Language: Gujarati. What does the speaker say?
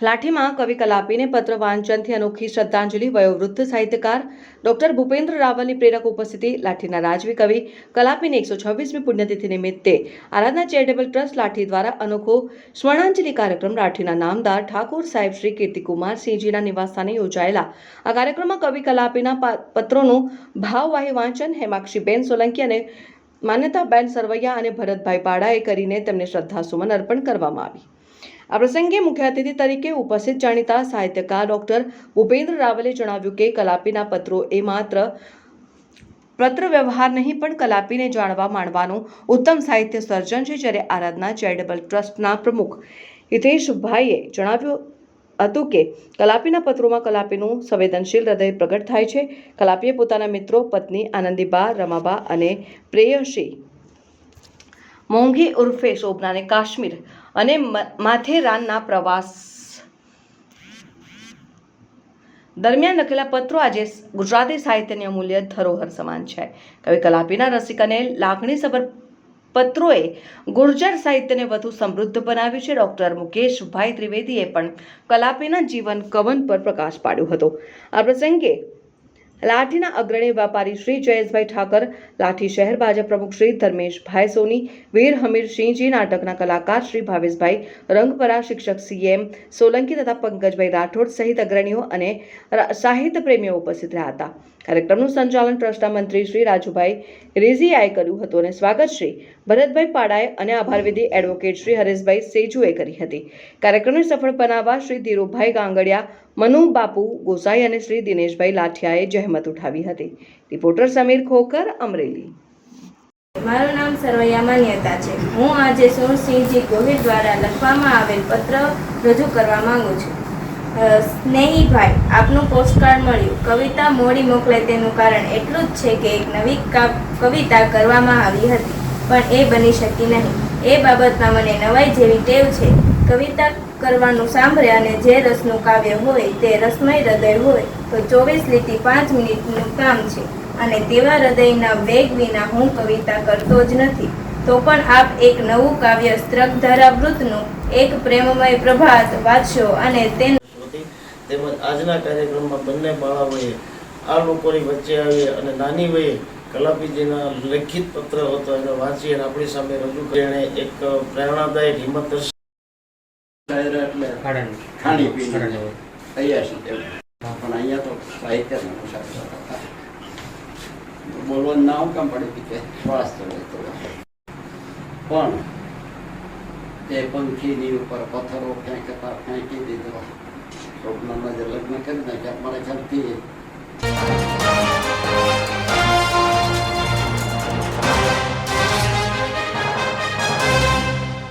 લાઠીમાં કવિ કલાપીને પત્ર વાંચનથી અનોખી શ્રદ્ધાંજલિ વયોવૃદ્ધ સાહિત્યકાર ડોક્ટર ભૂપેન્દ્ર રાવલની પ્રેરક ઉપસ્થિતિ લાઠીના રાજવી કવિ કલાપીની 126મી પુણ્યતિથિ નિમિત્તે આરાધના ચેરિટેબલ ટ્રસ્ટ લાઠી દ્વારા અનોખો સ્મરણાંજલિ કાર્યક્રમ લાઠીના નામદાર ઠાકોર સાહેબ શ્રી કીર્તિકુમાર સિંહજીના નિવાસસ્થાને યોજાયેલા આ કાર્યક્રમમાં કવિ કલાપીના પત્રોનું ભાવવાહી વાંચન હેમાક્ષીબેન સોલંકી અને માન્યતાબેન સરવૈયા અને ભરતભાઈ પાડાએ કરીને તેમને શ્રદ્ધાસુમન અર્પણ કરવામાં આવી। આ પ્રસંગે મુખ્ય અતિથિ તરીકે ઉપસ્થિત જાણીતા સાહિત્યકાર ડોક્ટર ભૂપેન્દ્ર રાવલે જણાવ્યું કે કલાપીના પત્રો એ માત્ર પત્ર વ્યવહાર નહીં પણ કલાપીને જાણવા માણવાનું ઉત્તમ સાહિત્ય સર્જન છે। જ્યારે આરાધના ચેરિટેબલ ટ્રસ્ટના પ્રમુખ હિતેશભાઈએ જણાવ્યું હતું કે કલાપીના પત્રોમાં કલાપીનું સંવેદનશીલ હૃદય પ્રગટ થાય છે। કલાપીએ પોતાના મિત્રો, પત્ની આનંદીબા, રમાબા અને પ્રેયસી મોંઘી ઉર્ફે શોભનાને કાશ્મીર અને માથેરાનના પ્રવાસ દરમિયાન લખેલા પત્રો આજે ગુજરાતી સાહિત્યની અમૂલ્ય ધરોહર સમાન છે। કવિ કલાપીના રસિક અને લાગણીસભર પત્રોએ ગુર્જર સાહિત્યને વધુ સમૃદ્ધ બનાવ્યું છે। ડોક્ટર મુકેશભાઈ ત્રિવેદીએ પણ કલાપીના જીવન કવન પર પ્રકાશ પાડ્યો હતો। આ પ્રસંગે લાઠીના અગ્રણી વેપારી શ્રી જયેશભાઈ ઠાકર, લાઠી શહેર ભાજપ પ્રમુખ શ્રી ધર્મેશભાઈ સોની, વીર હમીરસિંહજી, નાટકના કલાકાર શ્રી ભાવેશભાઈ રંગપરા, શિક્ષક CM સોલંકી તથા પંકજભાઈ રાઠોડ સહિત અગ્રણીઓ અને સાહિત્ય પ્રેમીઓ ઉપસ્થિત રહ્યા હતા। કાર્યક્રમનું સંચાલન ટ્રસ્ટના મંત્રી શ્રી રાજુભાઈ રેઝિયાએ કર્યું હતું અને સ્વાગત શ્રી ભરતભાઈ પાડાએ અને આભાર વિધિ એડવોકેટ શ્રી હરેશભાઈ સેજુએ કરી હતી। કાર્યક્રમને સફળ બનાવવા શ્રી ધીરુભાઈ ગાંગડિયા, મનુ બાપુ ગોસાઈ અને શ્રી દિનેશભાઈ લાઠિયાએ જહેમત ઉઠાવી હતી। રિપોર્ટર સમીર ખોકર, અમરેલી। મારું નામ સરવૈયા માન્યતા છે। હું આજે સુરસિંહજી ગોહિલ દ્વારા લખવામાં આવેલ પત્ર રજૂ કરવા માંગુ છું। સ્નેહીભાઈ, આપનું પોસ્ટકાર્ડ મળ્યું। કવિતા મોડી મોકલે તેનું કારણ એટલું જ છે કે એક નવી કવિતા કરવામાં આવી હતી પણ એ બની શકી નહીં। એ બાબતમાં મને નવાઈ જેવી ટેવ છે। કવિતા કરવાનું સાંભળે અને જે રસનું કાવ્ય હોય તે રસમય હૃદય હોય તો 24 લીટી 5 મિનિટનું કામ છે અને તેવા હૃદયના વેગ વિના હું કવિતા કરતો જ નથી। તો પણ આપ એક નવું કાવ્ય સ્ત્રગધારા વૃત્તનું એક પ્રેમમય પ્રભાત વાંચશો અને તેનું તેમજ આજના કાર્યક્રમમાં બંને બાળાઓએ આ લોકોની વચ્ચે આવી અને નાની વયે કલાપીજીના લેખિત પત્ર હતો એને વાંચી અને આપણી સામે રજૂ કરી એને એક પ્રેરણાદાયક હિંમત એટલે ખાણીપીણી તૈયાર છે પણ અહીંયા તો સાહિત્યના મુસાફર હતા બોલવાનું ના હું કામ પડી કે શ્વાસ ચડે પણ તે પંખીની ઉપર પથ્થરો ફેંકતા ફેંકી દીધો। સ્વપ્નમાં જે લગ્ન કરી નાખ્યા મારા ખ્યાલથી